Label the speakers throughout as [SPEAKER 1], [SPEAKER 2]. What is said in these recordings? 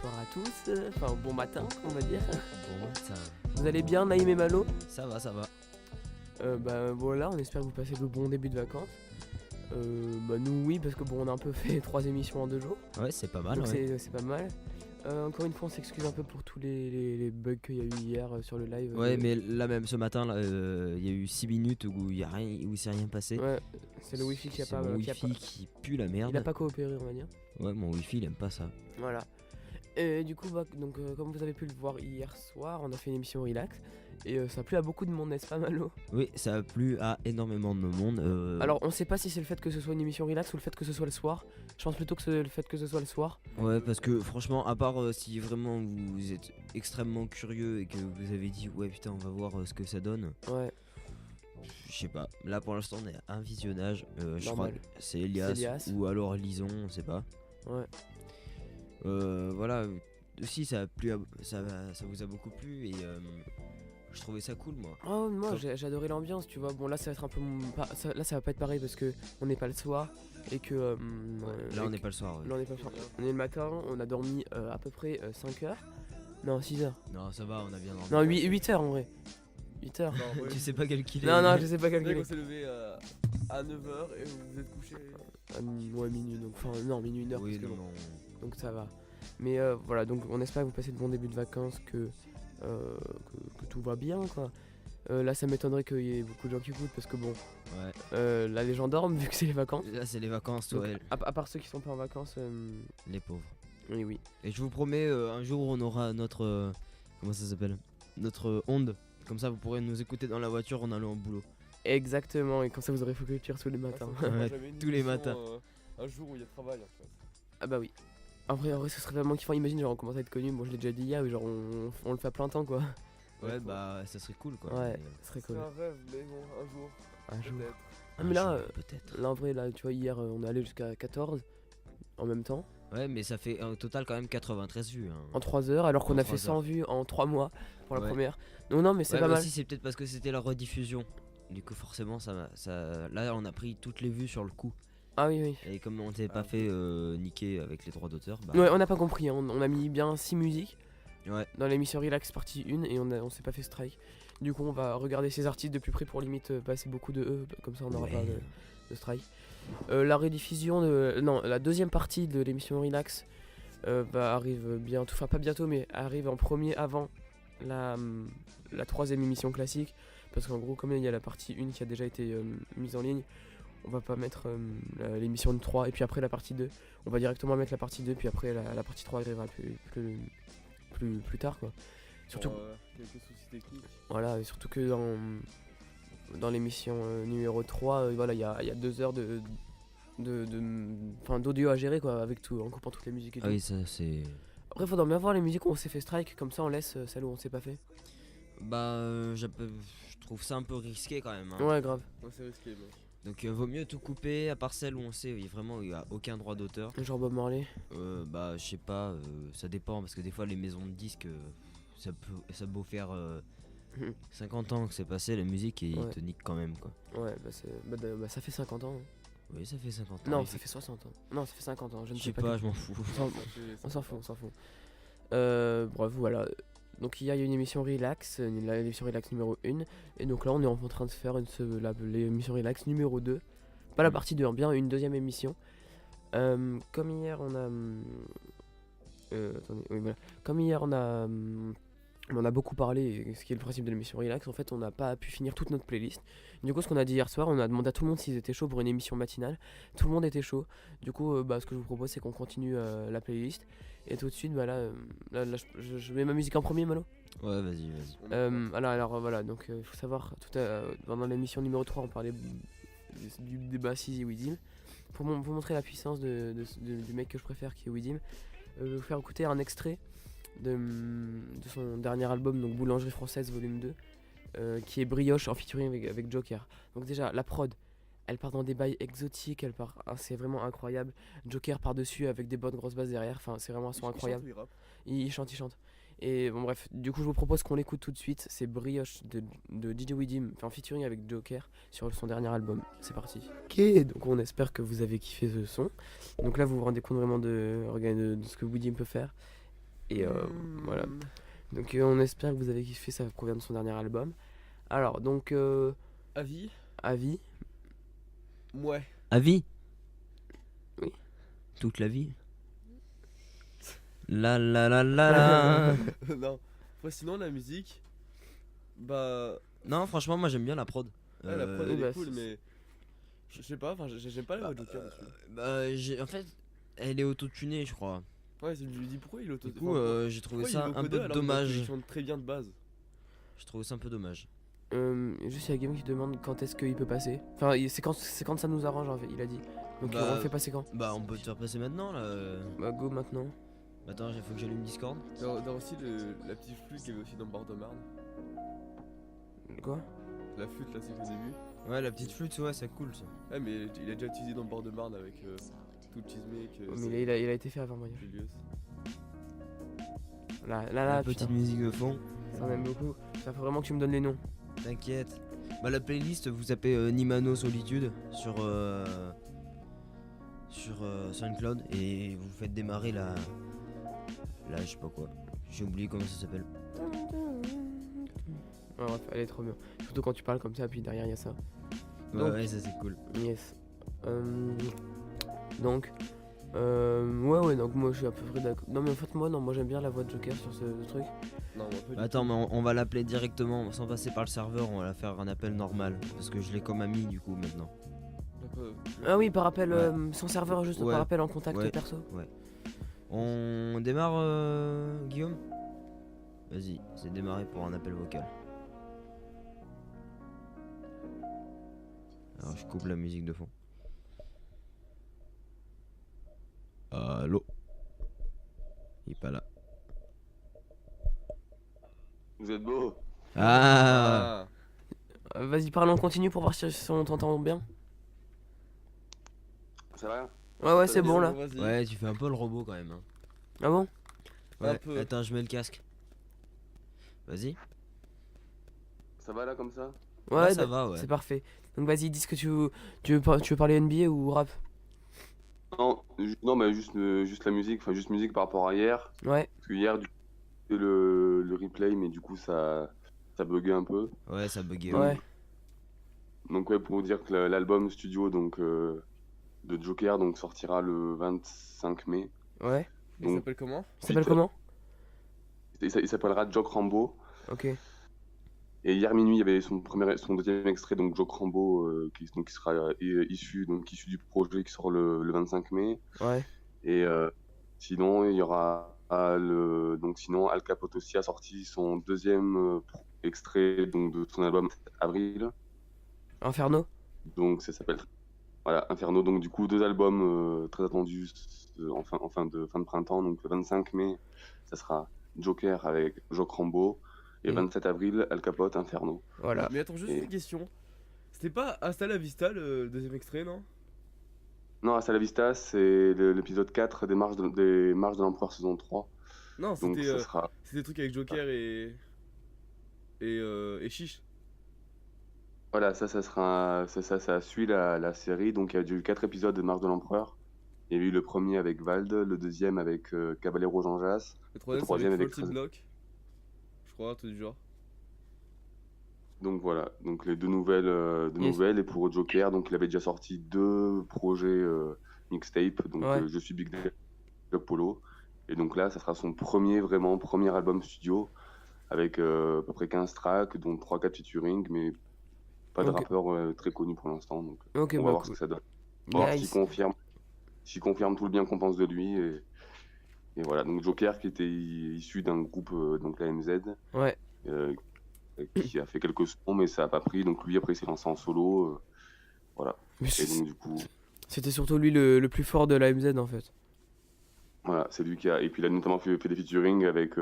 [SPEAKER 1] bonsoir à tous, enfin bon matin on va dire.
[SPEAKER 2] Bon, ça,
[SPEAKER 1] Vous allez bien Naïm et Malo?
[SPEAKER 2] ça va, ça va.
[SPEAKER 1] Bah voilà, on espère que vous passez de bons débuts de vacances. Bah nous oui, parce que bon on a un peu fait 3 émissions en 2 jours,
[SPEAKER 2] Ouais, c'est pas mal.
[SPEAKER 1] donc
[SPEAKER 2] Ouais,
[SPEAKER 1] c'est pas mal. Encore une fois on s'excuse un peu pour tous les bugs qu'il y a eu hier sur le live.
[SPEAKER 2] ouais, mais là même ce matin, il y a eu 6 minutes où il y a rien, où il s'est rien passé.
[SPEAKER 1] Ouais, c'est le wifi qui a
[SPEAKER 2] C'est
[SPEAKER 1] pas...
[SPEAKER 2] mon
[SPEAKER 1] qui a
[SPEAKER 2] wifi
[SPEAKER 1] pas-
[SPEAKER 2] qui pue la
[SPEAKER 1] il
[SPEAKER 2] merde.
[SPEAKER 1] a pas coopéré on va dire.
[SPEAKER 2] Ouais, mon wifi il aime pas ça.
[SPEAKER 1] Voilà. Et du coup, bah, donc, comme vous avez pu le voir hier soir, on a fait une émission relax. Et ça a plu à beaucoup de monde, n'est-ce pas Malo?
[SPEAKER 2] Oui, ça a plu à énormément de monde.
[SPEAKER 1] Alors on sait pas si c'est le fait que ce soit une émission relax ou le fait que ce soit le soir. Je pense plutôt que c'est le fait que ce soit le soir.
[SPEAKER 2] Ouais, parce que franchement, à part si vraiment vous êtes extrêmement curieux et que vous avez dit ouais putain on va voir ce que ça donne.
[SPEAKER 1] Ouais,
[SPEAKER 2] Je sais pas. Là pour l'instant on est à un visionnage. Je crois
[SPEAKER 1] normal.
[SPEAKER 2] que c'est Elias,
[SPEAKER 1] C'est Elias.
[SPEAKER 2] ou alors Lison, on sait pas.
[SPEAKER 1] Ouais.
[SPEAKER 2] Voilà, aussi ça a plu ça vous a beaucoup plu et je trouvais ça cool moi.
[SPEAKER 1] Oh, moi
[SPEAKER 2] Comme-
[SPEAKER 1] j'ai adoré l'ambiance, tu vois. Bon là ça va être un peu... là ça va pas être pareil parce que on n'est pas le soir. Et que...
[SPEAKER 2] Là on n'est pas le soir. Ouais.
[SPEAKER 1] Là on est pas le soir. On est le matin, on a dormi à peu près 5 heures. Non, 6 heures.
[SPEAKER 2] Non ça va, on a bien dormi.
[SPEAKER 1] Non, 8 heures en vrai. 8 heures.
[SPEAKER 3] Non, ouais.
[SPEAKER 2] Tu sais pas calculer.
[SPEAKER 1] Non, je sais pas
[SPEAKER 3] C'est vrai
[SPEAKER 1] calculer.
[SPEAKER 3] qu'on s'est levé à 9h et vous vous êtes couché.
[SPEAKER 1] Ouais, minuit, donc enfin non, minuit, 1 heure.
[SPEAKER 2] Oui,
[SPEAKER 1] parce que
[SPEAKER 2] non,
[SPEAKER 1] bon.
[SPEAKER 2] non.
[SPEAKER 1] Donc ça va. Mais voilà, donc on espère que vous passez de bons débuts de vacances, que tout va bien quoi. Là ça m'étonnerait qu'il y ait beaucoup de gens qui écoutent parce que bon,
[SPEAKER 2] Ouais.
[SPEAKER 1] là les gens dorment vu que c'est les vacances.
[SPEAKER 2] Là c'est les vacances,
[SPEAKER 1] Donc,
[SPEAKER 2] ouais,
[SPEAKER 1] à part ceux qui sont pas en vacances,
[SPEAKER 2] les pauvres.
[SPEAKER 1] oui oui.
[SPEAKER 2] Et je vous promets, un jour on aura notre. Comment ça s'appelle? Notre onde. Comme ça vous pourrez nous écouter dans la voiture en allant au boulot.
[SPEAKER 1] Exactement, et comme ça vous aurez Faux Culture tous les matins.
[SPEAKER 2] Ouais, tous les matins.
[SPEAKER 3] Un jour où il y a travail en fait.
[SPEAKER 1] Ah bah oui. En vrai ce serait vraiment kiffant, imagine genre on commence à être connu, bon je l'ai déjà dit hier, mais genre on le fait à plein temps quoi.
[SPEAKER 2] Ouais, bah ça serait cool quoi.
[SPEAKER 1] Ouais,
[SPEAKER 2] Mais,
[SPEAKER 1] ce serait
[SPEAKER 3] C'est
[SPEAKER 1] cool.
[SPEAKER 3] un rêve, mais bon, un jour.
[SPEAKER 1] Un jour.
[SPEAKER 3] Peut-être.
[SPEAKER 1] Ah mais là,
[SPEAKER 2] un jour, peut-être.
[SPEAKER 1] là en vrai là tu vois hier on est allé jusqu'à 14 en même temps.
[SPEAKER 2] Ouais, mais ça fait au total quand même 93 vues. Hein.
[SPEAKER 1] En 3 heures alors qu'on
[SPEAKER 2] En
[SPEAKER 1] a fait
[SPEAKER 2] 3
[SPEAKER 1] 100
[SPEAKER 2] heures.
[SPEAKER 1] vues en 3 mois pour la
[SPEAKER 2] Ouais.
[SPEAKER 1] première. Donc non mais c'est
[SPEAKER 2] Ouais,
[SPEAKER 1] pas
[SPEAKER 2] mais
[SPEAKER 1] mal.
[SPEAKER 2] aussi c'est peut-être parce que c'était la rediffusion. Du coup forcément là on a pris toutes les vues sur le coup.
[SPEAKER 1] Ah oui oui.
[SPEAKER 2] Et comme on s'est pas fait niquer avec les droits d'auteur, bah
[SPEAKER 1] Ouais on n'a pas compris, hein. On a mis bien 6 musiques
[SPEAKER 2] ouais.
[SPEAKER 1] dans l'émission Relax partie 1 et on s'est pas fait strike. Du coup on va regarder ces artistes de plus près pour limite passer beaucoup de E, comme ça on n'aura
[SPEAKER 2] Ouais.
[SPEAKER 1] pas de strike. La rediffusion de... Non, la deuxième partie de l'émission Relax arrive bientôt, enfin pas bientôt mais arrive en premier avant la troisième émission classique. Parce qu'en gros comme il y a la partie 1 qui a déjà été mise en ligne, on va pas mettre l'émission de 3 et puis après la partie 2. On va directement mettre la partie 2 puis après la partie 3 arrivera plus tard quoi. Surtout,
[SPEAKER 3] Pour, quelques soucis techniques.
[SPEAKER 1] voilà, et surtout que dans l'émission numéro 3, voilà, il y a 2 heures d'audio à gérer quoi, avec tout, en coupant toutes les musiques et tout.
[SPEAKER 2] Ah oui, ça c'est.
[SPEAKER 1] Après faudra bien voir les musiques où on s'est fait strike, comme ça on laisse celles où on s'est pas fait.
[SPEAKER 2] Bah je trouve ça un peu risqué quand même. Hein.
[SPEAKER 1] Ouais grave.
[SPEAKER 3] Ouais, c'est risqué, mec.
[SPEAKER 2] Donc vaut mieux tout couper à part celle où on sait vraiment il y a aucun droit d'auteur.
[SPEAKER 1] Genre Bob Marley.
[SPEAKER 2] Bah je sais pas, ça dépend parce que des fois les maisons de disques ça peut beau faire 50 ans que c'est passé la musique et ils
[SPEAKER 1] Ouais.
[SPEAKER 2] te niquent quand même quoi.
[SPEAKER 1] Ouais bah ça fait 50 ans.
[SPEAKER 2] Oui ça fait 50 ans.
[SPEAKER 1] Non
[SPEAKER 2] et
[SPEAKER 1] ça fait 60 ans. Non ça fait 50 ans, je ne
[SPEAKER 2] je
[SPEAKER 1] sais
[SPEAKER 2] sais
[SPEAKER 1] pas.
[SPEAKER 2] pas, je m'en fous.
[SPEAKER 1] On s'en fout. Bref voilà. Donc il y a une émission Relax, l'émission Relax numéro 1. Et donc là on est en train de faire l'émission Relax numéro 2. Pas la partie 2, hein, bien une deuxième émission. Comme hier on a... attendez, oui, voilà. Comme hier on a beaucoup parlé, et ce qui est le principe de l'émission Relax, en fait on n'a pas pu finir toute notre playlist. Du coup ce qu'on a dit hier soir, on a demandé à tout le monde s'ils étaient chauds pour une émission matinale. Tout le monde était chaud. Du coup ce que je vous propose c'est qu'on continue la playlist. Et tout de suite là, je mets ma musique en premier Malo.
[SPEAKER 2] Ouais vas-y.
[SPEAKER 1] Alors voilà, donc il faut savoir, pendant l'émission numéro 3 on parlait du débat Sizi Widim. Pour montrer la puissance du mec que je préfère qui est Widim, je vais vous faire écouter un extrait de son dernier album, donc Boulangerie Française volume 2, qui est Brioche en featuring avec Joker. Donc déjà la prod, elle part dans des bails exotiques, c'est vraiment incroyable. Joker par dessus avec des bonnes grosses basses derrière, enfin c'est vraiment un son incroyable. Il chante. Et bon bref, du coup je vous propose qu'on l'écoute tout de suite, c'est Brioche de DJ Widim, en featuring avec Joker sur son dernier album, c'est parti. Ok, donc on espère que vous avez kiffé ce son. Donc là vous vous rendez compte vraiment de ce que Widim peut faire. Et voilà. Donc on espère que vous avez kiffé, ça provient de son dernier album. Alors donc
[SPEAKER 3] Avis.
[SPEAKER 1] avis.
[SPEAKER 3] Ouais.
[SPEAKER 2] À vie.
[SPEAKER 1] Oui.
[SPEAKER 2] Toute la vie. La la la la la.
[SPEAKER 3] Non. Après, sinon, la musique. Bah.
[SPEAKER 2] Non, franchement, moi j'aime bien la prod.
[SPEAKER 3] Ouais, la prod
[SPEAKER 1] oui,
[SPEAKER 3] elle
[SPEAKER 1] bah,
[SPEAKER 3] est cool,
[SPEAKER 1] c'est-
[SPEAKER 3] mais. Je sais pas, enfin, j'aime pas la voix de Joker dessus.
[SPEAKER 2] En fait, elle est auto-tunée, je crois.
[SPEAKER 3] Ouais, je lui dis pourquoi il auto.
[SPEAKER 2] Du coup, j'ai trouvé
[SPEAKER 3] pourquoi il
[SPEAKER 2] ça
[SPEAKER 3] est
[SPEAKER 2] un
[SPEAKER 3] vocodé
[SPEAKER 2] peu
[SPEAKER 3] alors qu'il a fait
[SPEAKER 2] dommage.
[SPEAKER 3] des chants très bien de base.
[SPEAKER 2] Je trouve ça un peu dommage.
[SPEAKER 1] Juste il y a Game qui demande quand est-ce qu'il peut passer. Enfin c'est quand ça nous arrange en fait, il a dit. Donc
[SPEAKER 2] Bah,
[SPEAKER 1] on le fait passer quand?
[SPEAKER 2] Bah, on peut te faire passer maintenant là.
[SPEAKER 1] Bah go maintenant.
[SPEAKER 2] Attends, il faut que j'allume Discord.
[SPEAKER 3] Dans aussi la petite flûte qu'il y avait aussi dans Bord de Marne.
[SPEAKER 1] Quoi?
[SPEAKER 3] La flûte là, c'est au début.
[SPEAKER 2] Ouais, la petite flûte, ouais, c'est cool ça.
[SPEAKER 3] Ouais, mais il a déjà utilisé dans Bord de Marne avec tout le cheesemaker.
[SPEAKER 1] Oh, mais il a été fait avant moi.
[SPEAKER 3] Julius.
[SPEAKER 1] Là
[SPEAKER 2] La
[SPEAKER 1] putain,
[SPEAKER 2] petite musique de fond.
[SPEAKER 1] ça en aime beaucoup. Ça faut vraiment que tu me donnes les noms.
[SPEAKER 2] T'inquiète. Bah, la playlist, vous tapez Nimano Solitude sur SoundCloud et vous faites démarrer la. Là, je sais pas quoi. J'ai oublié comment ça s'appelle.
[SPEAKER 1] Ah, bref, elle est trop bien. Surtout quand tu parles comme ça, puis derrière il y a ça.
[SPEAKER 2] Ouais,
[SPEAKER 1] Donc-
[SPEAKER 2] ouais, ça c'est cool.
[SPEAKER 1] Yes. Donc, ouais, donc moi je suis à peu près d'accord. Non, mais en fait, moi j'aime bien la voix de Joker sur ce truc.
[SPEAKER 3] Non, moi, pas du
[SPEAKER 2] Attends, mais on va l'appeler directement sans passer par le serveur. On va la faire un appel normal parce que je l'ai comme ami du coup maintenant.
[SPEAKER 3] tout. D'accord.
[SPEAKER 1] Ah oui, par appel,
[SPEAKER 2] Ouais.
[SPEAKER 1] son serveur, juste
[SPEAKER 2] Ouais.
[SPEAKER 1] par appel en contact
[SPEAKER 2] Ouais.
[SPEAKER 1] perso.
[SPEAKER 2] On démarre, Guillaume? Vas-y, c'est démarré pour un appel vocal. Alors je coupe la musique de fond. Allô? Il est pas là.
[SPEAKER 4] Vous êtes beau.
[SPEAKER 2] Ah!
[SPEAKER 1] Vas-y, parle en continu pour voir si on t'entend bien.
[SPEAKER 4] Ça va?
[SPEAKER 1] Ouais, c'est bon là.
[SPEAKER 3] Vas-y.
[SPEAKER 2] Ouais, tu fais un peu le robot quand même. Hein.
[SPEAKER 1] Ah bon?
[SPEAKER 3] Un
[SPEAKER 2] Ouais,
[SPEAKER 3] peu.
[SPEAKER 2] attends, je mets le casque. Vas-y.
[SPEAKER 4] Ça va là comme ça?
[SPEAKER 1] Ouais,
[SPEAKER 2] ça va, ouais.
[SPEAKER 1] c'est parfait. Donc vas-y, dis ce que tu veux parler NBA ou rap?
[SPEAKER 4] Non, mais juste la musique, enfin juste musique par rapport à hier.
[SPEAKER 1] Ouais,
[SPEAKER 4] Parce que hier, du coup, j'ai fait le replay, mais du coup ça buguait un peu.
[SPEAKER 2] Ouais, ça buguait.
[SPEAKER 1] ouais.
[SPEAKER 4] Donc ouais, pour vous dire que l'album studio donc de Joker donc sortira le 25 mai.
[SPEAKER 1] Ouais.
[SPEAKER 3] Il
[SPEAKER 4] Donc
[SPEAKER 3] s'appelle comment?
[SPEAKER 1] Ça s'appelle comment?
[SPEAKER 4] il s'appellera Jock Rambo.
[SPEAKER 1] Ok.
[SPEAKER 4] Et hier minuit, il y avait son deuxième extrait, donc Jock Rambo, qui sera issu du projet qui sort le 25 mai.
[SPEAKER 1] Ouais.
[SPEAKER 4] Et sinon, il y aura sinon Al Capote aussi a sorti son deuxième extrait donc de son album Avril.
[SPEAKER 1] Inferno?
[SPEAKER 4] Donc ça s'appelle voilà Inferno. Donc du coup 2 albums très attendus en fin de printemps. Donc le 25 mai, ça sera Joker avec Jock Rambo. Et
[SPEAKER 1] Mm.
[SPEAKER 4] 27 avril, Al Capote Inferno.
[SPEAKER 1] Voilà.
[SPEAKER 3] Mais attends, juste
[SPEAKER 4] Et-
[SPEAKER 3] une question. C'était pas Hasta la Vista le deuxième extrait, non?
[SPEAKER 4] Non, Hasta la Vista, c'est l'épisode 4 des Marches de l'Empereur saison 3.
[SPEAKER 3] Non,
[SPEAKER 4] Donc
[SPEAKER 3] c'était
[SPEAKER 4] ça sera
[SPEAKER 3] des trucs avec Joker et Chiche.
[SPEAKER 4] voilà, ça suit la série. Donc il y a eu 4 épisodes de Marche de l'Empereur. Il y a eu le premier avec Vald, le deuxième avec Caballero Jean Jass.
[SPEAKER 3] Le troisième,
[SPEAKER 4] troisième
[SPEAKER 3] c'est avec
[SPEAKER 4] avec
[SPEAKER 3] Faulty
[SPEAKER 4] 13.
[SPEAKER 3] Block. Je crois, tout du genre.
[SPEAKER 4] Donc voilà, donc les deux nouvelles,
[SPEAKER 1] Yes.
[SPEAKER 4] Et pour Joker, donc il avait déjà sorti 2 projets mixtape. Donc
[SPEAKER 1] Ouais.
[SPEAKER 4] Je suis Big Dog Polo. Et donc là, ça sera son premier album studio avec à peu près 15 tracks, dont 3-4 featuring, mais pas de
[SPEAKER 1] Ok.
[SPEAKER 4] rappeur très connu pour l'instant. Donc
[SPEAKER 1] Ok,
[SPEAKER 4] on va
[SPEAKER 1] bah
[SPEAKER 4] voir ce
[SPEAKER 1] cool.
[SPEAKER 4] que ça donne. On va voir
[SPEAKER 1] Nice.
[SPEAKER 4] s'il confirme tout le bien qu'on pense de lui. Et voilà, donc Joker qui était issu d'un groupe, donc la MZ,
[SPEAKER 1] Ouais.
[SPEAKER 4] qui a fait quelques sons, mais ça a pas pris. Donc lui, après, il s'est lancé en solo. Voilà.
[SPEAKER 1] Mais
[SPEAKER 4] Et donc du coup,
[SPEAKER 1] c'était surtout lui le plus fort de la MZ en fait.
[SPEAKER 4] voilà, c'est lui qui a. Et puis il a notamment fait des featuring avec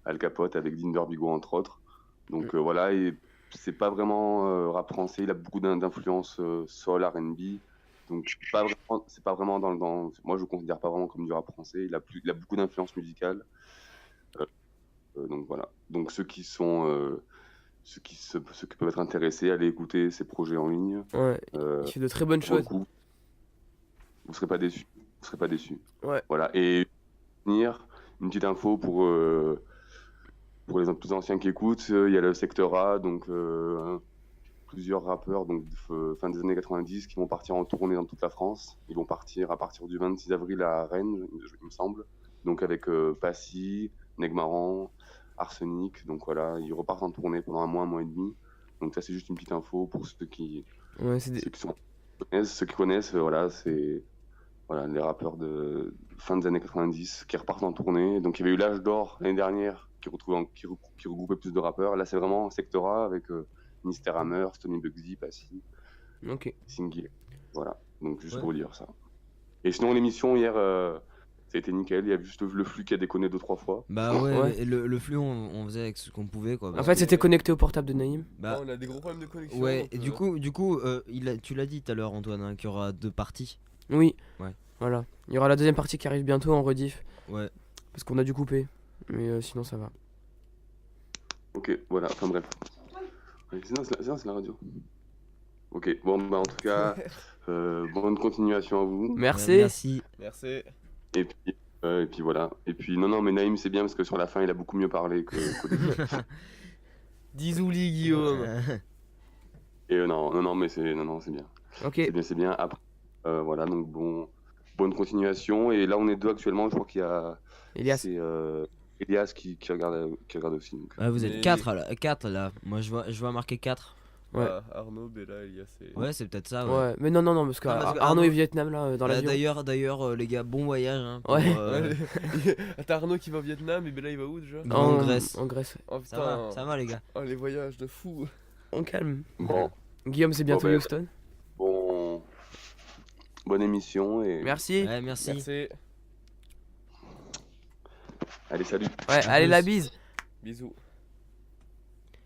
[SPEAKER 4] Al Capote, avec Dinder Bigo, entre autres. Donc voilà, et c'est pas vraiment rap français, il a beaucoup d'influence soul, R&B. Donc c'est pas vraiment moi je le considère pas vraiment comme du rap français, il a beaucoup d'influence musicale. Donc voilà. Donc ceux qui peuvent être intéressés, allez écouter ses projets en ligne.
[SPEAKER 1] Ouais.
[SPEAKER 4] Euh,
[SPEAKER 1] Il fait de très bonnes
[SPEAKER 4] pour le
[SPEAKER 1] choses.
[SPEAKER 4] coup, vous serez pas déçus. Vous serez pas déçus.
[SPEAKER 1] Ouais.
[SPEAKER 4] Voilà. Et finir, une petite info pour les plus anciens qui écoutent. Il y a le secteur A, donc plusieurs rappeurs donc, fin des années 90 qui vont partir en tournée dans toute la France. Ils vont partir à partir du 26 avril à Rennes, il me semble. Donc avec Passy, Negmaran, Arsenic. Donc voilà, ils repartent en tournée pendant un mois et demi. Donc ça, c'est juste une petite info pour ceux qui,
[SPEAKER 1] Ouais, c'est des-
[SPEAKER 4] ceux qui connaissent, voilà, c'est voilà, les rappeurs de fin des années 90 qui repartent en tournée. Donc il y avait eu l'âge d'or l'année dernière qui regroupait plus de rappeurs. Là, c'est vraiment Sector A avec Mr. Hammer, Stoney Bugsy, Passy,
[SPEAKER 1] Ok.
[SPEAKER 4] Singy. Voilà, donc juste
[SPEAKER 2] Ouais.
[SPEAKER 4] pour vous dire ça. Et sinon, l'émission hier, ça a été nickel. Il y a juste le flux qui a déconné 2-3 fois.
[SPEAKER 2] Bah ouais,
[SPEAKER 1] Ouais.
[SPEAKER 2] mais le flux on faisait avec ce qu'on pouvait quoi.
[SPEAKER 1] En
[SPEAKER 2] parce
[SPEAKER 1] fait,
[SPEAKER 2] que-
[SPEAKER 1] c'était connecté au portable de Naïm.
[SPEAKER 2] bah
[SPEAKER 3] On a des gros problèmes de connexion.
[SPEAKER 2] ouais,
[SPEAKER 3] donc,
[SPEAKER 2] et du coup tu l'as dit tout à l'heure Antoine hein, qu'il y aura 2 parties.
[SPEAKER 1] Oui.
[SPEAKER 2] Ouais.
[SPEAKER 1] Voilà. Il y aura la deuxième partie qui arrive bientôt en rediff.
[SPEAKER 2] Ouais.
[SPEAKER 1] Parce qu'on a dû couper. Mais sinon, ça va.
[SPEAKER 4] Ok, voilà, enfin bref. Ouais, sinon, c'est la radio. Ok, bon, bah en tout cas, bonne continuation à vous.
[SPEAKER 1] Merci.
[SPEAKER 2] Merci.
[SPEAKER 3] Merci.
[SPEAKER 4] Et puis voilà. Et puis, non, mais Naïm, c'est bien parce que sur la fin, il a beaucoup mieux parlé qu'au début.
[SPEAKER 1] Disouli, Guillaume.
[SPEAKER 4] Et non, mais c'est bien.
[SPEAKER 1] Ok.
[SPEAKER 4] C'est bien. Après, voilà, donc bonne continuation. Et là, on est deux actuellement. Je crois qu'il y a.
[SPEAKER 1] Elias.
[SPEAKER 4] C'est Elias qui regarde aussi. Donc.
[SPEAKER 2] Ouais, vous
[SPEAKER 3] Mais-
[SPEAKER 2] êtes 4 là. Moi je vois marqué 4.
[SPEAKER 1] Ouais.
[SPEAKER 3] Ah, Arnaud, Bella, Elias et...
[SPEAKER 2] Ouais, c'est peut-être ça.
[SPEAKER 1] Ouais. Mais non, parce que
[SPEAKER 2] Ah, parce que
[SPEAKER 1] Arnaud
[SPEAKER 2] Arnaud-
[SPEAKER 1] est Vietnam là, dans l'avion.
[SPEAKER 2] D'ailleurs les gars, bon voyage hein, pour,
[SPEAKER 1] Ouais.
[SPEAKER 3] T'as Arnaud qui va au Vietnam et Bella il va où déjà?
[SPEAKER 2] En Grèce.
[SPEAKER 1] En Grèce.
[SPEAKER 3] Oh
[SPEAKER 2] Ça
[SPEAKER 3] putain.
[SPEAKER 2] va les gars.
[SPEAKER 3] Oh les voyages de fou.
[SPEAKER 1] On calme.
[SPEAKER 4] Bon,
[SPEAKER 1] Guillaume, c'est bientôt
[SPEAKER 4] Bon, ben,
[SPEAKER 1] Houston.
[SPEAKER 4] bonne émission. Et
[SPEAKER 1] Merci.
[SPEAKER 2] Ouais, merci.
[SPEAKER 3] Merci.
[SPEAKER 4] allez, salut.
[SPEAKER 1] Ouais,
[SPEAKER 2] À
[SPEAKER 1] allez,
[SPEAKER 2] plus.
[SPEAKER 1] la bise.
[SPEAKER 3] Bisous.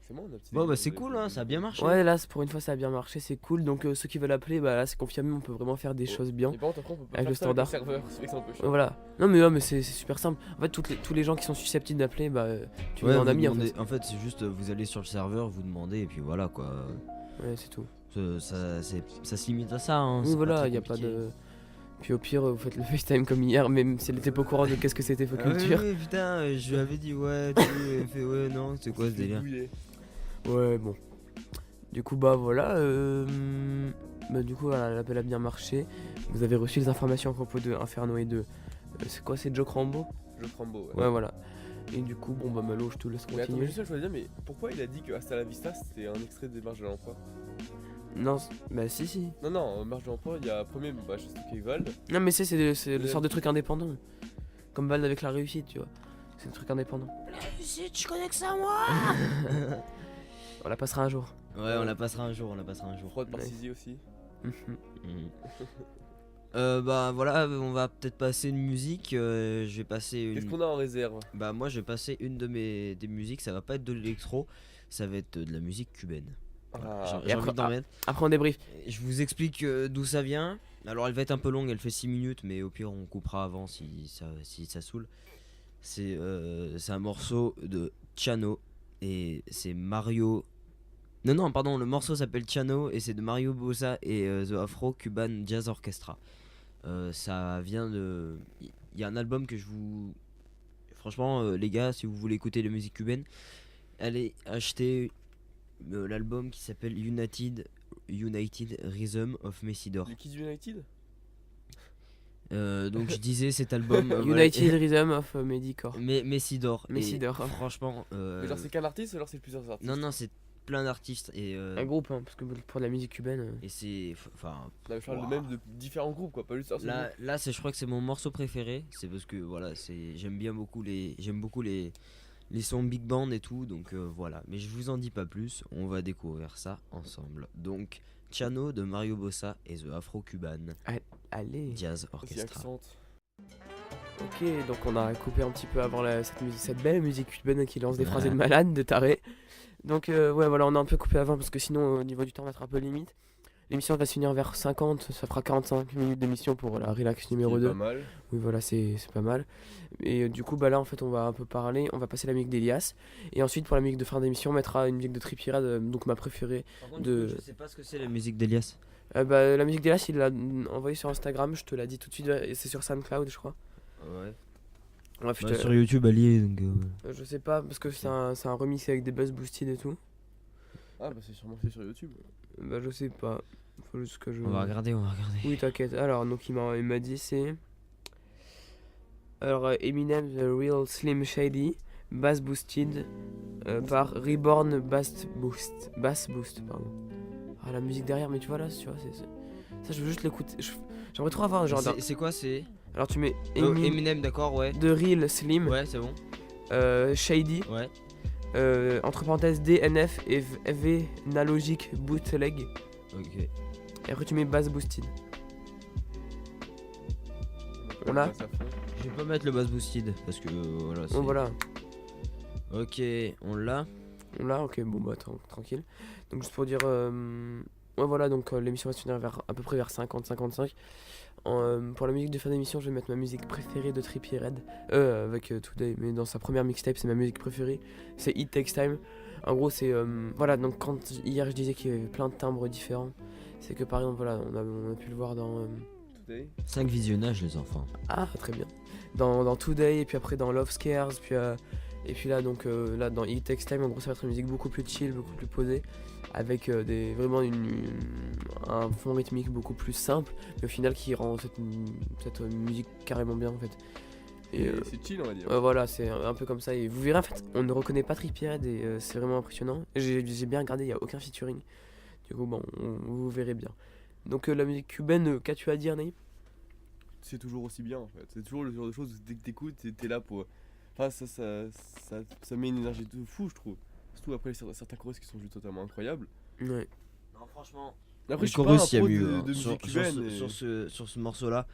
[SPEAKER 3] C'est moi, on a petit
[SPEAKER 2] Bon bah
[SPEAKER 3] délire
[SPEAKER 2] c'est
[SPEAKER 3] de-
[SPEAKER 2] cool hein, ça a bien marché.
[SPEAKER 1] Ouais, là, pour une fois, ça a bien marché, c'est cool. Donc, ceux qui veulent appeler, bah là, c'est confirmé, on peut vraiment faire des
[SPEAKER 3] Oh.
[SPEAKER 1] choses bien.
[SPEAKER 3] Et par contre, après, on peut pas
[SPEAKER 1] Avec
[SPEAKER 3] faire
[SPEAKER 1] le
[SPEAKER 3] ça avec
[SPEAKER 1] standard.
[SPEAKER 3] serveur, c'est vrai que c'est un peu chiant.
[SPEAKER 1] Voilà. Non, mais c'est super simple. En fait, tous les gens qui sont susceptibles d'appeler, bah, tu
[SPEAKER 2] Ouais,
[SPEAKER 1] mets en
[SPEAKER 2] vous
[SPEAKER 1] ami.
[SPEAKER 2] demandez- en fait c'est juste vous allez sur le serveur, vous demandez et puis voilà quoi.
[SPEAKER 1] Ouais, c'est tout.
[SPEAKER 2] Ça se limite à ça hein.
[SPEAKER 1] Oui,
[SPEAKER 2] c'est pas
[SPEAKER 1] voilà,
[SPEAKER 2] très
[SPEAKER 1] il y a pas
[SPEAKER 2] compliqué.
[SPEAKER 1] de. Puis au pire, vous faites le FaceTime comme hier, même si elle était pas au courant de qu'est-ce que c'était Faux
[SPEAKER 2] Ah oui,
[SPEAKER 1] Culture.
[SPEAKER 2] oui, putain, je lui avais dit ouais, tu sais, elle fait ouais non, c'est quoi ce délire.
[SPEAKER 3] Douillé.
[SPEAKER 1] Ouais, bon. Du coup, bah voilà. Bah, du coup, voilà, l'appel a bien marché. Vous avez reçu les informations à propos de Inferno et de. C'est quoi, c'est Joe Crambo?
[SPEAKER 3] Je Crambo, ouais.
[SPEAKER 1] Ouais, voilà. Et du coup, bon, bah Malo, je te laisse
[SPEAKER 3] Mais attends, mais
[SPEAKER 1] continuer.
[SPEAKER 3] juste, je voulais dire, mais pourquoi il a dit que Hasta la Vista c'était un extrait des marches de l'emploi?
[SPEAKER 1] Non, bah si.
[SPEAKER 3] Non, marche de l'emploi, il y a premier, bah, je sais avec Vald.
[SPEAKER 1] Non, mais c'est le
[SPEAKER 3] Ouais.
[SPEAKER 1] sort de truc indépendant. Comme Vald avec la réussite, tu vois. C'est le truc indépendant. La réussite, je connais que ça, moi. On la passera un jour.
[SPEAKER 2] Ouais, on la passera un jour.
[SPEAKER 3] Prod par
[SPEAKER 1] Ouais.
[SPEAKER 3] Sizi aussi.
[SPEAKER 1] Mhm.
[SPEAKER 2] Mhm. Bah voilà, on va peut-être passer une musique. Je vais passer
[SPEAKER 3] Qu'est-ce
[SPEAKER 2] une.
[SPEAKER 3] qu'on a en réserve?
[SPEAKER 2] Bah moi je vais passer une de des musiques. Ça va pas être de l'électro, ça va être de la musique cubaine.
[SPEAKER 3] Ah,
[SPEAKER 2] J'ai
[SPEAKER 1] Et
[SPEAKER 2] envie
[SPEAKER 1] après-
[SPEAKER 2] d'en mettre.
[SPEAKER 1] Après, on débrief.
[SPEAKER 2] Je vous explique d'où ça vient. Alors elle va être un peu longue, elle fait 6 minutes, mais au pire on coupera avant si ça saoule. C'est un morceau de Chano et c'est Mario. Non, pardon, le morceau s'appelle Chano et c'est de Mario Bosa et The Afro Cuban Jazz Orchestra. Ça vient de. Il y a un album que je vous. Franchement, les gars, si vous voulez écouter la musique cubaine, allez acheter l'album qui s'appelle United Rhythm of Messidor.
[SPEAKER 3] Les Kids United?
[SPEAKER 2] Donc je disais cet album. voilà.
[SPEAKER 1] United Rhythm of Medicor.
[SPEAKER 2] Mais Messidor. Et
[SPEAKER 1] Messidor.
[SPEAKER 2] Franchement.
[SPEAKER 3] Mais genre, c'est qu'un artiste ou alors c'est plusieurs artistes?
[SPEAKER 2] Non, c'est plein d'artistes et.
[SPEAKER 1] Un groupe, hein, parce que pour de la musique cubaine.
[SPEAKER 2] Et c'est. Enfin.
[SPEAKER 3] Non, mais je parle de
[SPEAKER 2] Wow.
[SPEAKER 3] même de différents groupes quoi, pas juste un seul
[SPEAKER 2] Là,
[SPEAKER 3] groupe.
[SPEAKER 2] là je crois que c'est mon morceau préféré. C'est parce que voilà, j'aime beaucoup les sons big band et tout. Donc voilà. Mais je vous en dis pas plus. On va découvrir ça ensemble. Donc Chano de Mario Bosa et The Afro Cuban
[SPEAKER 1] Allez.
[SPEAKER 2] Jazz
[SPEAKER 3] Aussi
[SPEAKER 2] Orchestra.
[SPEAKER 3] accente.
[SPEAKER 1] Ok, donc on a coupé un petit peu avant cette belle musique cubaine qui lance des
[SPEAKER 2] Ouais.
[SPEAKER 1] phrases de malade, de taré. Donc ouais, voilà, on a un peu coupé avant parce que sinon, au niveau du temps, on va être un peu limite. L'émission va se finir vers 50, ça fera 45 minutes d'émission pour la relax numéro
[SPEAKER 3] Qui est
[SPEAKER 1] 2.
[SPEAKER 3] Pas mal.
[SPEAKER 1] Oui, voilà, c'est pas mal. Et du coup, bah là, en fait, on va un peu parler. On va passer la musique d'Elias. Et ensuite, pour la musique de fin d'émission, on mettra une musique de Trippira, donc ma préférée.
[SPEAKER 2] Par contre,
[SPEAKER 1] De-
[SPEAKER 2] je sais pas ce que c'est la musique d'Elias.
[SPEAKER 1] Bah, la musique d'Elias, il l'a envoyée sur Instagram, je te l'ai dit tout de suite. Et c'est sur SoundCloud, je crois.
[SPEAKER 2] Ouais.
[SPEAKER 1] Bref,
[SPEAKER 2] Bah, sur YouTube, elle y est, donc.
[SPEAKER 1] je sais pas, parce que c'est un remix avec des bass boosted et tout.
[SPEAKER 3] Ah, bah c'est sûrement fait sur YouTube.
[SPEAKER 1] Bah, je sais pas. Faut juste que je.
[SPEAKER 2] On va regarder.
[SPEAKER 1] Oui, t'inquiète. Alors, donc il m'a dit c'est. Alors, Eminem The Real Slim Shady, bass boosted par Reborn Bass Boost, pardon. Ah, la musique derrière, mais tu vois là, tu vois, ça, je veux juste l'écouter. J'aimerais trop avoir genre.
[SPEAKER 2] C'est quoi, c'est
[SPEAKER 1] Alors, tu mets
[SPEAKER 2] Eminem, d'accord, ouais.
[SPEAKER 1] The Real Slim
[SPEAKER 2] Ouais, c'est bon.
[SPEAKER 1] Shady,
[SPEAKER 2] Ouais.
[SPEAKER 1] entre parenthèses DNF et V Nalogic Bootleg.
[SPEAKER 2] Ok.
[SPEAKER 1] Et après, tu mets bass boosted. On a
[SPEAKER 2] Je vais pas mettre le bass boosted parce que voilà.
[SPEAKER 1] Bon, voilà.
[SPEAKER 2] Ok, on l'a.
[SPEAKER 1] On l'a, ok, bon bah tranquille. Donc juste pour dire, ouais voilà, donc l'émission va se finir à peu près vers 50-55. Pour la musique de fin d'émission, je vais mettre ma musique préférée de Trippie Redd, avec Today, mais dans sa première mixtape, c'est ma musique préférée, c'est It Takes Time. En gros, c'est, voilà, donc quand hier je disais qu'il y avait plein de timbres différents, c'est que par exemple, voilà, on a pu le voir dans...
[SPEAKER 2] 5 visionnages, les enfants.
[SPEAKER 1] Ah, très bien. Dans Today, et puis après dans Love Scares, puis... et puis là, donc là dans It Takes Time, en gros, ça va être une musique beaucoup plus chill, beaucoup plus posée, avec vraiment un fond rythmique beaucoup plus simple, mais au final qui rend cette musique carrément bien en fait. Et
[SPEAKER 3] c'est chill, on va dire.
[SPEAKER 1] voilà, c'est un peu comme ça. Et vous verrez, en fait, on ne reconnaît pas Trippie Redd et c'est vraiment impressionnant. J'ai bien regardé, il n'y a aucun featuring. Du coup, bon, vous verrez bien. Donc la musique cubaine, qu'as-tu à dire, Naïm?
[SPEAKER 3] C'est toujours aussi bien en fait. C'est toujours le genre de choses où dès que t'écoutes, t'es là pour. Enfin, ça met une énergie de fou, je trouve. Surtout après certains chorus qui sont juste totalement incroyables.
[SPEAKER 1] Ouais.
[SPEAKER 2] Non, franchement.
[SPEAKER 3] Après,
[SPEAKER 2] Le
[SPEAKER 3] je suis pas un
[SPEAKER 2] chorus, il y a
[SPEAKER 3] pro
[SPEAKER 2] mieux.
[SPEAKER 3] de
[SPEAKER 2] Hein.
[SPEAKER 3] musique cubaine.
[SPEAKER 2] Sur ce morceau-là,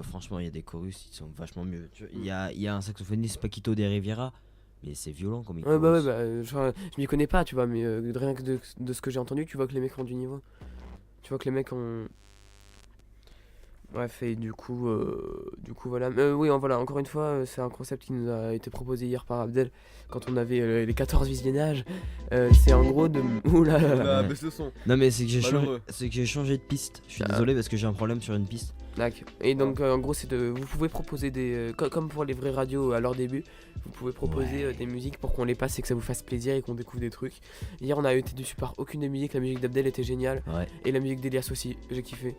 [SPEAKER 2] franchement, il y a des chorus qui sont vachement mieux. Il y a un saxophoniste, Paquito de Rivera, mais c'est violent comme il
[SPEAKER 1] Ouais,
[SPEAKER 2] chorus.
[SPEAKER 1] je m'y connais pas, tu vois, mais rien que de ce que j'ai entendu, tu vois que les mecs ont du niveau. Tu vois que les mecs ont. Bref, et du coup voilà. Oui, voilà, encore une fois, c'est un concept qui nous a été proposé hier par Abdel quand on avait les 14 visionnages. C'est en gros de. Oula là là.
[SPEAKER 3] Bah, baisse le son.
[SPEAKER 2] Non, mais c'est que
[SPEAKER 3] Malheureux.
[SPEAKER 2] j'ai changé de piste. Je suis
[SPEAKER 1] Ah.
[SPEAKER 2] désolé parce que j'ai un problème sur une piste.
[SPEAKER 1] D'accord. Et donc en gros c'est vous pouvez proposer des comme pour les vraies radios à leur début, vous pouvez proposer des musiques pour qu'on les passe et que ça vous fasse plaisir et qu'on découvre des trucs. Hier on a été déçus par aucune des musiques, la musique d'Abdel était géniale
[SPEAKER 2] Ouais.
[SPEAKER 1] et la musique d'Elias aussi, j'ai kiffé.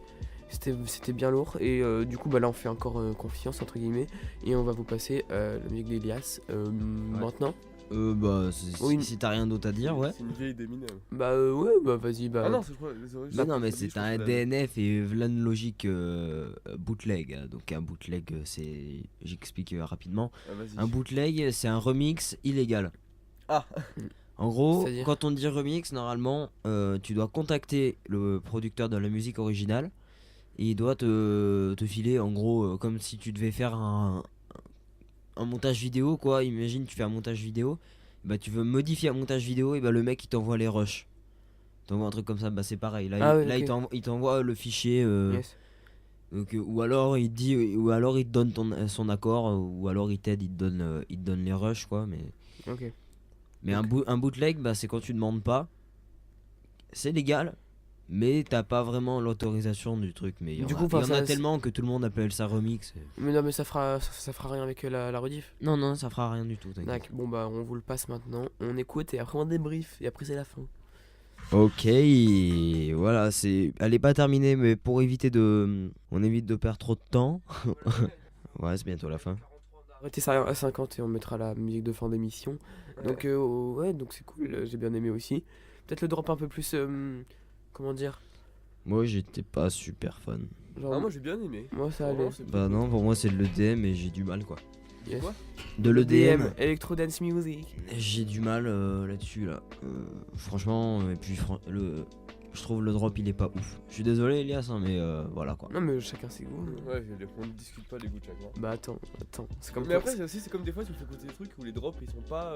[SPEAKER 1] C'était bien lourd et du coup bah là on fait encore confiance entre guillemets et on va vous passer la musique d'Elias maintenant.
[SPEAKER 2] Bah,
[SPEAKER 1] Oui.
[SPEAKER 2] si t'as rien d'autre à dire, ouais.
[SPEAKER 3] C'est une vieille d'Eminem.
[SPEAKER 1] Bah ouais bah vas-y bah.
[SPEAKER 3] Ah non, c'est désolé.
[SPEAKER 2] Bah non, mais c'est un DNF et Vlan Logic bootleg. Donc un bootleg, c'est. J'explique rapidement.
[SPEAKER 3] Ah, vas-y.
[SPEAKER 2] Un bootleg, c'est un remix illégal.
[SPEAKER 3] Ah.
[SPEAKER 2] En gros,
[SPEAKER 1] C'est-à-dire
[SPEAKER 2] quand on dit remix, normalement, tu dois contacter le producteur de la musique originale et il doit te filer, en gros, comme si tu devais faire un montage vidéo, quoi. Imagine, tu fais un montage vidéo, bah tu veux modifier un montage vidéo, et bah le mec il t'envoie les rushs. T'envoies un truc comme ça, bah c'est pareil. Là,
[SPEAKER 1] Ah ouais,
[SPEAKER 2] là
[SPEAKER 1] ok.
[SPEAKER 2] il t'envoie le fichier.
[SPEAKER 1] Yes.
[SPEAKER 2] Donc, ou alors il te dit, ou alors il te donne son accord, ou alors il t'aide, il te donne les rushs, quoi.
[SPEAKER 1] Ok.
[SPEAKER 2] Mais un bootleg, bah c'est quand tu demandes pas. C'est légal, mais t'as pas vraiment l'autorisation du truc. Mais
[SPEAKER 1] Du coup, enfin,
[SPEAKER 2] il y en a
[SPEAKER 1] ça-
[SPEAKER 2] tellement que tout le monde appelle ça remix.
[SPEAKER 1] Mais non mais ça fera rien avec la rediff.
[SPEAKER 2] Non, ça fera rien du tout. t'inquiète.
[SPEAKER 1] D'accord, bon bah on vous le passe maintenant, on écoute et après on débrief et après c'est la fin.
[SPEAKER 2] Ok, voilà, elle est pas terminée, mais pour éviter on évite de perdre trop de temps. Ouais, c'est bientôt la fin.
[SPEAKER 1] Arrêtez ça à 50 et on mettra la musique de fin d'émission. Donc ouais, donc c'est cool, j'ai bien aimé aussi. Peut-être le drop un peu plus, comment dire,
[SPEAKER 2] Moi, j'étais pas super fan.
[SPEAKER 1] genre,
[SPEAKER 3] Ah, moi j'ai bien aimé.
[SPEAKER 1] moi ça allait.
[SPEAKER 3] Vraiment, c'est
[SPEAKER 2] Bah
[SPEAKER 3] trop
[SPEAKER 2] non, pour moi c'est de l'EDM et j'ai du mal, quoi.
[SPEAKER 1] Yes.
[SPEAKER 3] Quoi
[SPEAKER 2] De l'EDM,
[SPEAKER 1] Electro Dance Music.
[SPEAKER 2] j'ai du mal là-dessus, là. Franchement, et puis je trouve le drop il est pas ouf. Je suis désolé Elias, hein, mais voilà quoi.
[SPEAKER 1] Non mais chacun ses goûts.
[SPEAKER 3] Ouais, on ne discute pas les goûts de chacun.
[SPEAKER 1] Bah attends, c'est comme
[SPEAKER 3] Mais
[SPEAKER 1] quoi,
[SPEAKER 3] après, c'est comme des fois, tu me fais écouter des trucs où les drops ils sont pas.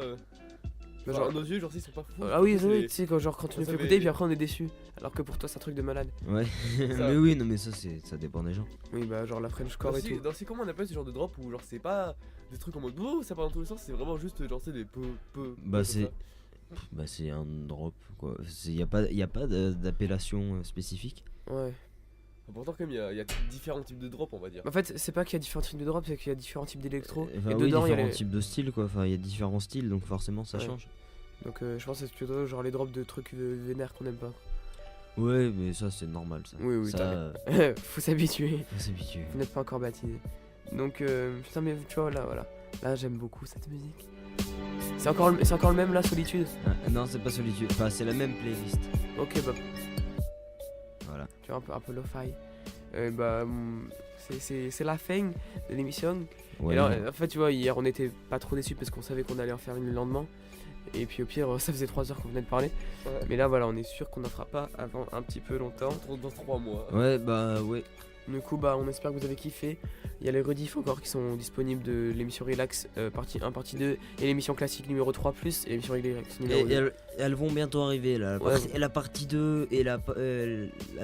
[SPEAKER 1] Bah,
[SPEAKER 3] Genre,
[SPEAKER 1] genre-
[SPEAKER 3] à nos yeux, genre, ils sont pas fous.
[SPEAKER 1] Ah oui,
[SPEAKER 3] C'est-
[SPEAKER 1] oui, tu sais quand genre quand tu
[SPEAKER 3] ça
[SPEAKER 1] nous fais
[SPEAKER 3] fait-
[SPEAKER 1] écouter puis après on est déçu. Alors que pour toi c'est un truc de malade.
[SPEAKER 2] Ouais,
[SPEAKER 3] Ça.
[SPEAKER 2] mais oui, non, mais ça dépend des gens.
[SPEAKER 1] Oui bah genre la Frenchcore et tout.
[SPEAKER 3] Dans comment on appelle ce genre de drop où genre c'est pas des trucs en mode oh ça part dans tous les sens, c'est vraiment juste genre c'est des peu.
[SPEAKER 2] Bah,
[SPEAKER 3] comme
[SPEAKER 2] c'est-
[SPEAKER 3] ça.
[SPEAKER 2] Bah c'est un drop, quoi. Y a pas d'appellation spécifique.
[SPEAKER 1] Ouais.
[SPEAKER 3] Pourtant, quand même, il y a différents types de drops, on va dire.
[SPEAKER 1] En fait, c'est pas qu'il y a différents types de drop, c'est qu'il y a différents types d'électro.
[SPEAKER 2] Enfin,
[SPEAKER 1] et
[SPEAKER 2] oui,
[SPEAKER 1] dedans, il y a
[SPEAKER 2] différents
[SPEAKER 1] les.
[SPEAKER 2] types de styles quoi. Enfin, il y a différents styles donc forcément ça
[SPEAKER 1] Ouais.
[SPEAKER 2] change.
[SPEAKER 1] Donc, je pense que c'est plutôt genre les drops de trucs vénères qu'on aime pas.
[SPEAKER 2] Ouais, mais ça c'est normal ça.
[SPEAKER 1] Oui, oui,
[SPEAKER 2] ça,
[SPEAKER 1] t'as Faut s'habituer.
[SPEAKER 2] faut s'habituer.
[SPEAKER 1] Vous n'êtes pas encore baptisé. Donc, putain, mais tu vois, là, voilà. Là, j'aime beaucoup cette musique. C'est encore le même, là, Solitude.
[SPEAKER 2] Ah, non, c'est pas Solitude. Enfin, c'est la même playlist.
[SPEAKER 1] Ok, bah,
[SPEAKER 2] Voilà.
[SPEAKER 1] tu vois, un peu lo-fi. C'est la fin de l'émission.
[SPEAKER 2] Ouais,
[SPEAKER 1] Et alors,
[SPEAKER 2] non.
[SPEAKER 1] en fait, tu vois, hier, on était pas trop déçus parce qu'on savait qu'on allait en faire une le lendemain. Et puis, au pire, ça faisait 3 heures qu'on venait de parler.
[SPEAKER 3] Ouais.
[SPEAKER 1] Mais là, voilà, on est sûr qu'on n'en fera pas avant un petit peu longtemps.
[SPEAKER 3] Dans 3 mois.
[SPEAKER 2] Ouais, bah ouais.
[SPEAKER 1] Du coup, bah, on espère que vous avez kiffé. Il y a les rediffs encore qui sont disponibles de l'émission Relax partie 1, partie 2 et l'émission classique numéro 3 plus et l'émission Relax numéro 2.
[SPEAKER 2] Et elles vont bientôt arriver là.
[SPEAKER 1] Ouais.
[SPEAKER 2] La partie 2 et la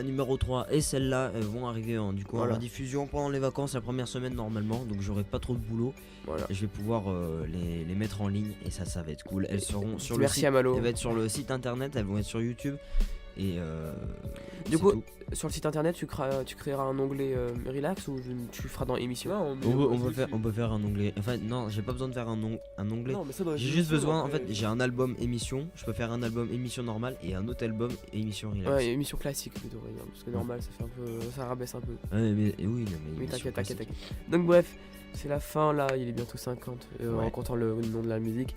[SPEAKER 2] numéro 3 et celle-là elles vont arriver du coup
[SPEAKER 1] Voilà.
[SPEAKER 2] en diffusion pendant les vacances la première semaine normalement. Donc j'aurai pas trop de boulot
[SPEAKER 1] Voilà.
[SPEAKER 2] et je vais pouvoir les mettre en ligne et ça va être cool. Elles seront sur
[SPEAKER 1] Merci
[SPEAKER 2] le site.
[SPEAKER 1] à Malo.
[SPEAKER 2] Elles vont être sur le site internet, elles vont être sur YouTube. Et
[SPEAKER 1] Du
[SPEAKER 2] c'est
[SPEAKER 1] coup,
[SPEAKER 2] tout.
[SPEAKER 1] sur le site internet, tu créeras un onglet Relax ou tu feras dans émission.
[SPEAKER 3] Non, mais
[SPEAKER 2] on peut faire un onglet. Enfin non, j'ai pas besoin de faire un onglet.
[SPEAKER 3] Non, mais ça doit être
[SPEAKER 2] J'ai juste
[SPEAKER 3] émission,
[SPEAKER 2] besoin, en
[SPEAKER 3] après.
[SPEAKER 2] fait, j'ai un album émission, je peux faire un album émission normale et un autre album émission relax.
[SPEAKER 1] Ouais, émission classique plutôt, regarde, parce que normal, ça fait un peu, ça rabaisse un peu.
[SPEAKER 2] Ouais, mais oui, non, mais
[SPEAKER 1] Oui,
[SPEAKER 2] émission
[SPEAKER 1] t'inquiète,
[SPEAKER 2] classique.
[SPEAKER 1] t'inquiète. Donc bref, c'est la fin là, il est bientôt 50
[SPEAKER 2] Ouais.
[SPEAKER 1] en comptant le nom de la musique.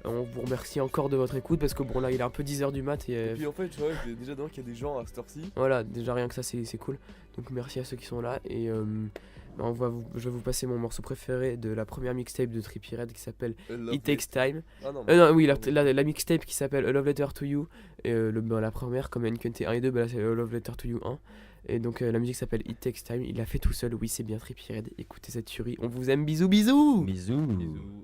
[SPEAKER 1] On vous remercie encore de votre écoute parce que bon là il est un peu 10h du mat et
[SPEAKER 3] Et puis en fait, tu vois, déjà dedans qu'il y a des gens à cette heure-ci.
[SPEAKER 1] voilà, déjà rien que ça c'est cool. Donc merci à ceux qui sont là et je vais vous passer mon morceau préféré de la première mixtape de Trippie Redd qui s'appelle It Takes Time.
[SPEAKER 3] Ah non,
[SPEAKER 1] Non oui, la mixtape qui s'appelle A Love Letter to You et la première comme NQNT 1 et 2, bah là c'est A Love Letter to You 1. Et donc la musique s'appelle It Takes Time, il l'a fait tout seul, oui c'est bien Trippie Redd, écoutez cette tuerie, on vous aime, bisous bisous.
[SPEAKER 2] Bisous.
[SPEAKER 3] Bisous.